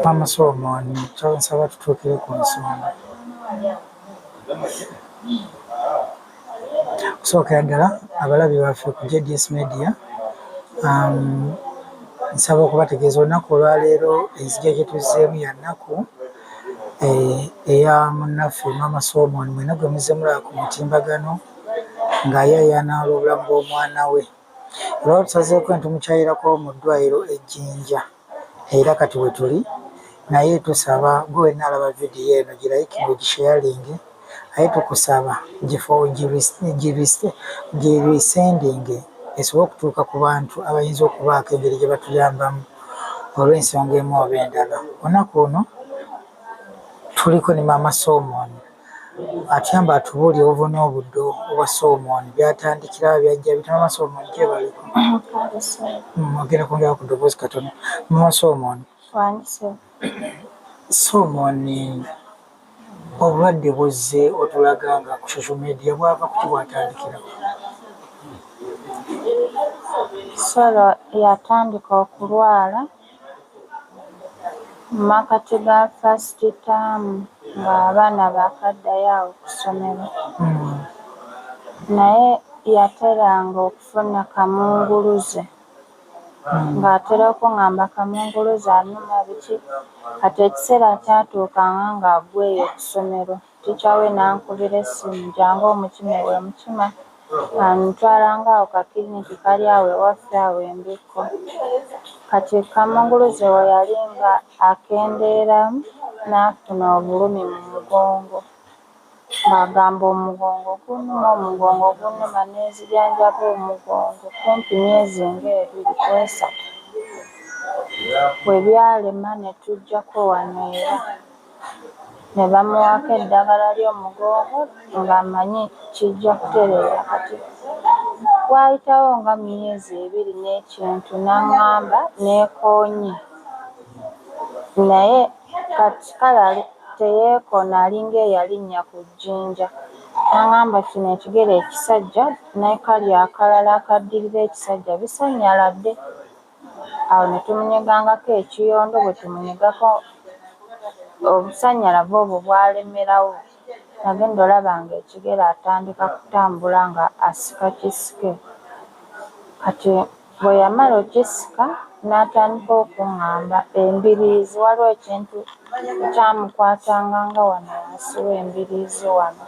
Mama Solomon nsaba tutuukire ku nsonga. Okusookera ddala abalabi baffe ku JDS Media, nsaba okubategeeza olunaku olwaleero enzija gye tuzzeemu ya nnaku eya munnaffe Mama Solomon mwena gwe muzze mulaba ku mutimbagano ng'ayaayaana olw'obulamu bw'omwana we. Olwaba tusazeeko ntumukyayirako mu ddwaliro e Jinja era kati we tuli naye tusaba gwe wenna alaba vidiyo eno girayikire gishayalinge, aye tukusaba girisendinge esobole okutuuka ku bantu abayinza okubaako engeri gye batuyambamu olw'ensonga emu oba endala. Olunaku luno tuliko ne Mama Solomon atuyamba atubuulire obuvo n'obuddo obwa Solomon byatandikira byajja bita. Mama Solomon gyebaleko ogenda kwongera ku ddoboozi katono. Mama Solomon, obulwadde buzze otulaga nga ku social media bwava kuki bwatandikirawo? Solo yatandika okulwala mu makati ga first term ng'abaana bakaddayo awo ku ssomero, naye yateranga okufuna kamunguluze ng'atera okuŋŋamba kamunguluze annuma biki. Kati ekiseera kyatuukanga ng'aggweeyo ku ssomero, tica we n'ankubira essimu jangu omukimewe omukima antwalanga awo kakiriniki kali awo ewaffe awo Embikko. Kati kamunguluze we yali nga akendeeramu n'afuna obulumi mu mugongo ng'agamba omugongo gunnuma n'ezijanjaba omugongo kumpi myezi ng'ebiri ku esatu. Bwe byalema ne tujjako wano era ne bamuwaako eddagala ly'omugongo ng'amanyi kijja kutereera. Kati waayitawo nga myezi ebiri n'ekintu n'aŋŋamba neekoonye, naye kati kale teyeekoona alinga eyalinnya ku jjinja. N'aŋŋamba kino ekigere ekisajja n'ekali akalala akaddirira ekisajja bisanyaladde. Awo ne tumunyigangako ekiyondo, bwe tumunyigako obusanyalavu obwo bwalemerawo. Nagenda olaba ng'ekigere atandika kutambula nga asika kisike. Kati bwe yamala okisika n'atandika okuŋŋamba embiriizi, waliwo ekintu ekyamukwatanga nga wano wansi w'embiriizi wano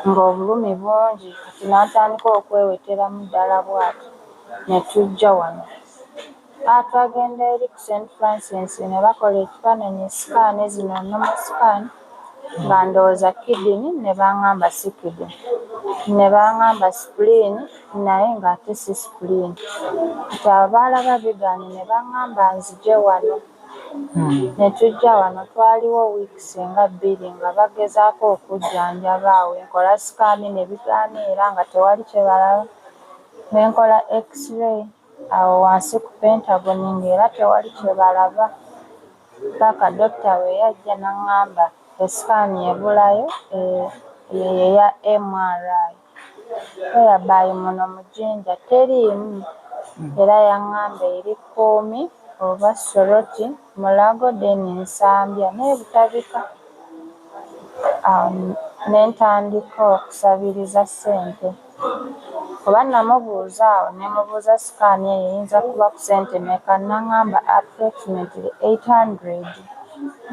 ng'obulumi bungi. Kati n'atandika okweweteramu ddala bw'ati ne tujja wano. Twagenda eri ku St. Francis ne bakola ekifaananyi sikaani zino normal sikaani nga ndowooza kidini ne baŋŋamba si kidini, ne baŋŋamba sipulini naye ng'ate si sipulini. Kati abo baalaba bigaanyi ne baŋŋamba nzije wano. Ne tujja wano, twaliwo wiikisi nga 2 nga bagezaako okujjanjaba awo. Nkola sikaani ne bigaana nga tewali kye balaba, ne nkola x-ray awo wansi ku Pentagon ng'era tewali kye balaba. Paka dokita we yajja n'aŋŋamba esikaani ebulayo eya MRI. Whereby muno mu Jinja teriimu, era yaŋŋamba eri Kkuumi oba Soroti, Mulago, then Nsambya n'ebutabika. Awo ne ntandika okusabiriza ssente. Kuba namubuuza awo ne mubuuza sikaani eyo eyinza kuba ku ssente mmeka, n'aŋŋamba approximately 800.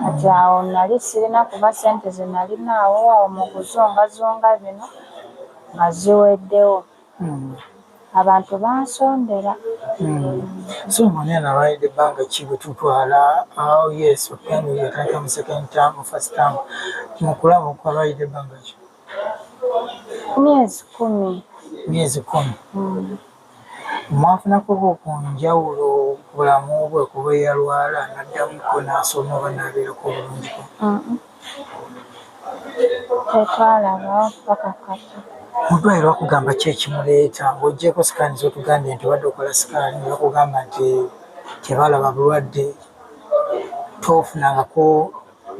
Kati awo nali sirina kuba ssente ze nalinaawo mu kuzungazunga bino nga ziweddewo. Abantu bansondera. So mwani anabaayidde ebbanga ki bwe tutwala yes okugenda yatandika mu second term first term mu kulaba okwabaayidde ebbanga ki? Myezi 10. Myezi 10. Mwafunako ku njawulo bulamu bwe kuba eyalwala n'addamuko n'asoma oba n'abeerako obulungiko? Tetwalabawo paka kati. Mu ddwaliro bakugamba ki ekimuleeta? Ng'oggyeko sikaani z'otugambye nti obadde okola sikaani ne bakugamba nti tebalaba bulwadde, tofunangako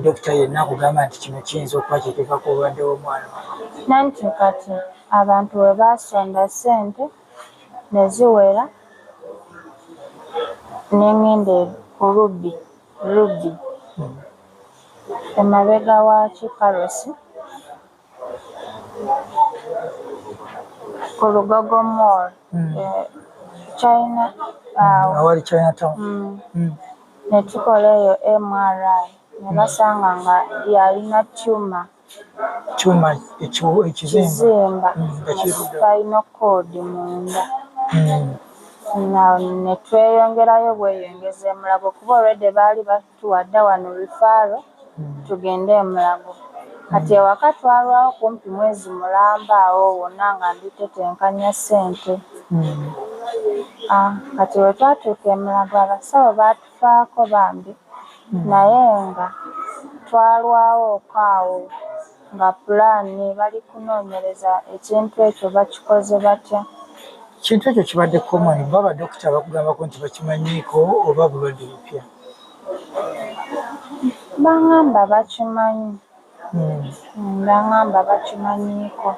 dokita yenna akugamba nti kino kiyinza okuba kyekiva ku bulwadde bw'omwana? Nanti kati abantu we baasonda ssente ne ziwera n'engende ku Ruby emabega wa Kikarosi ku Lugogo Mall China awali Chinatown. ne tukola eyo MRI ne basanga nga yalina tumor ekizimba spinal cord munda. Ne tweyongerayo bweyongeza e Mulago kuba olwedde baali batuwadde wano rifaaro tugende e Mulago. Kati ewaka twalwawo kumpi mwezi mulamba awo wonna nga nditetenkanya ssente. Kati bwe twatuuka e Mulago abasawo baatufaako bambi naye nga twalwawo awo nga pulaani bali kunoonyereza ekintu ekyo bakikoze batya. Ekintu ekyo kibadde common ba badokita bakugambako nti bakimanyiiko oba bulwadde bupya? Bangamba bakimanyi. Bangamba bakimanyiiko.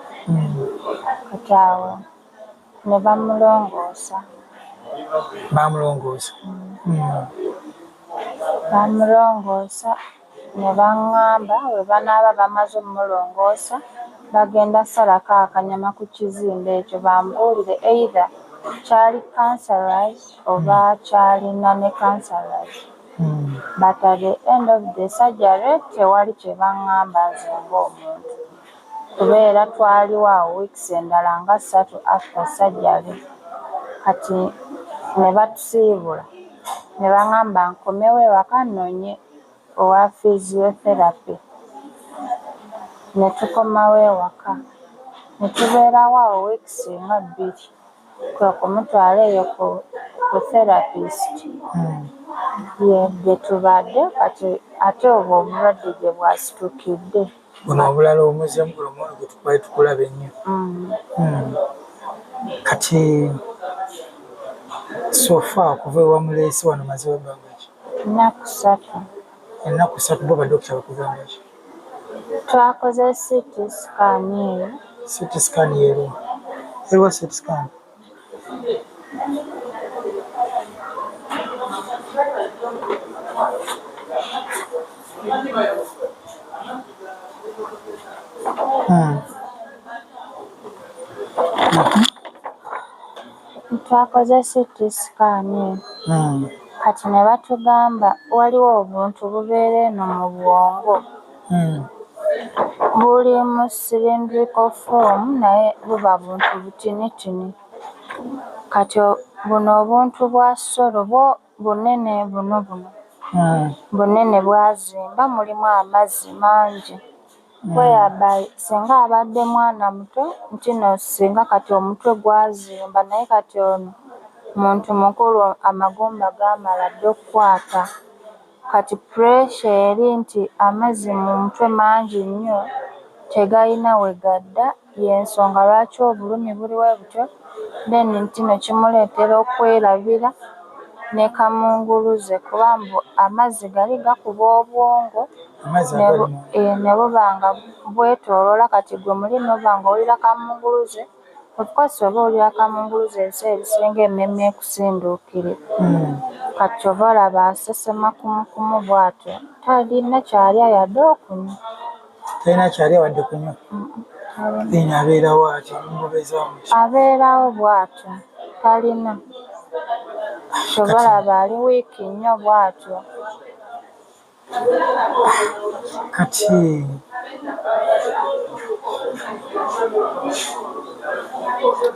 Kati awo ne bamulongoosa. Bamulongoosa ne baŋŋamba bwe banaaba bamaze omulongoosa bagenda salako akanyama ku kizimbe ekyo bambuulire either kyali cancerous oba kyalina ne cancerous. But at the end of the surgery tewali kye baŋŋamba nze ng'omuntu kubeera twaliwo awo weeks endala nga 3 after surgery. Kati ne batusiibula ne baŋŋamba nkomewo ewaka nnoonye owa physiotherapy. Ne tukomawo ewaka ne tubeerawo awo weeks nga 2 kwe kumutwala eyo ku therapist gye tubadde. Kati ate obwo obulwadde gye bwasitukidde buno obulala omuzzemu gwe tukubali tukulaba ennyo. Kati sofa okuva ewamuleese wano maze ebbanga ki? Ennaku 3. Bo badokita bakugamba ki? Twakoze CT scan eyo. CT scan yeeru eriwa CT scan? Twakoze CT scan eyo. Kati ne batugamba waliwo obuntu bubeera eno mu bwongo buli mu cylindrical form naye buba buntu butinitini. Kati buno obuntu bwa solo bunene bunene bwazimba mulimu amazzi mangi. Whereby singa abadde mwana muto nti no singa kati omutwe gwazimba naye kati ono muntu mukulu amagumba gaamala dde okukwata. Kati pressure eri nti amazzi mu mutwe mangi nnyo tegayina we gadda y'ensonga lwaki obulumi buliwo butyo. Then nti no kimuleetera okwerabira ne kamunguluze kuba mbu amazzi gali gakuba obwongo ne buba nga bwetooloola. Kati gwe muli noba nga owulira kamunguluze ofcourse oba owulira kamunguluze ebiseera ebisinga emmeeme ekusinduukire. Kati oba olaba asesema kumukumu bw'atyo talina kyalya yadde okunywa. Talina kyalya wadde kunywa? Abeerawo ati abeerawo bw'atyo talina. Oba olaba ali wiiki nnyo bw'atyo. Kati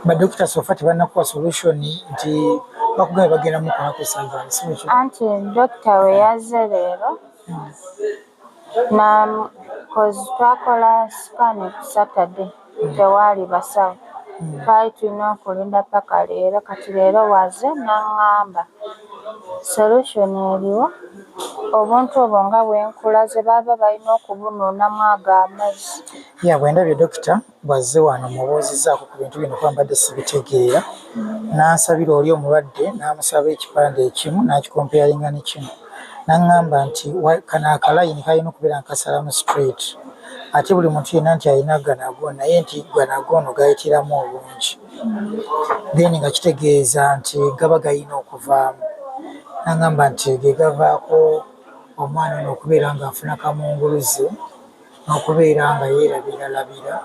badokita sofa tebannakuwa solution nti bakugamba bagenda mukolako surgery? Anti dokita we yazze leero twakola scan ku Saturday tewaali basawo twali tulina okulinda paka leero. Kati leero wazze n'aŋŋamba solution eriwo obuntu obwo nga bwenkulaze baba balina okubunuunamu ago amazzi. Bwendabye dokita bwazze wano mubuuzizaako ku bintu bino kuba mbadde sibitegeera n'ansabira oli omulwadde n'amusaba ekipande ekimu n'akikompeyalinga ne kino n'aŋŋamba nti kano akalayini kalina okubeera nkasalamu straight ate buli muntu yenna nti alina ganago naye nti ganago ono gayitiramu obungi then nga kitegeeza nti gaba gayina okuvaamu. n'agamba nti ge gavaako omwana ono okubeera ng'afuna kamunguluze n'okubeera nga yeerabiralabira.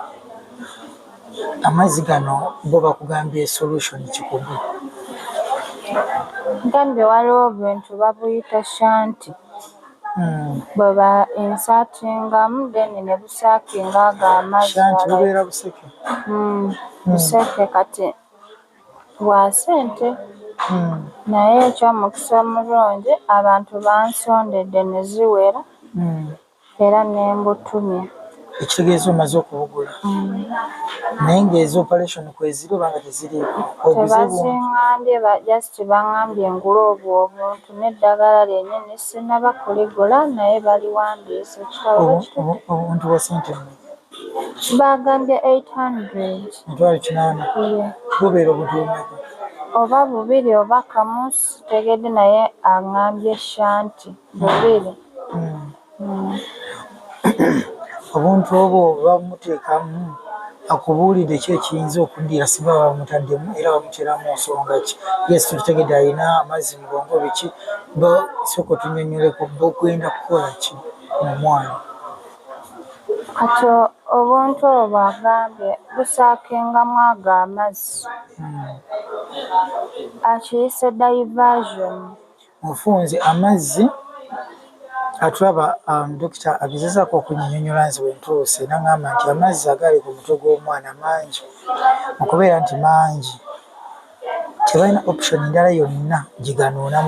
Amazzi gano bo bakugambye solution kikugu. Gambye waliwo obintu babuyita shanti. Bwe ba insatingamu then ne busaakinga ago amazzi. Shanti bubeera buseke. Buseke kati bwa ssente. Naye eky'omukisa omulungi abantu bansondedde ne ziwera era ne mbutumya. Ekitegeeza omaze okubugula. Naye ng'ezi operation kweziri oba nga teziriiko? Tebaziŋŋambye just baŋŋambye ngule obwo obuntu n'eddagala lyennyini sinnaba kuligula naye baliwandiise. Obuntu bwa ssente mmeka? Baagambye 800. 800. Bubeera obuntu bumeka? Oba bubiri oba kamu sitegedde naye aŋŋambye shanti bubiri. Obuntu obwo bamuteekamu akubuulidde ki ekiyinza okuddira singa bamutaddemu era bamuteeramu nsonga ki? Yes, tukitegedde alina amazzi mu bwongo biki, sooka otunnyonnyoleko bogenda kukola ki mu mwana? Kati obuntu obwo agambye busaakingamu ago amazzi. Akiyise diversion. Mufunze amazzi atulaba dokita agezezaako okunnyonnyola nze bwe ntuuse n'aŋŋamba nti amazzi agali ku mutwe gw'omwana mangi. Okubeera nti mangi tebalina option ndala yonna gye ganuunamu.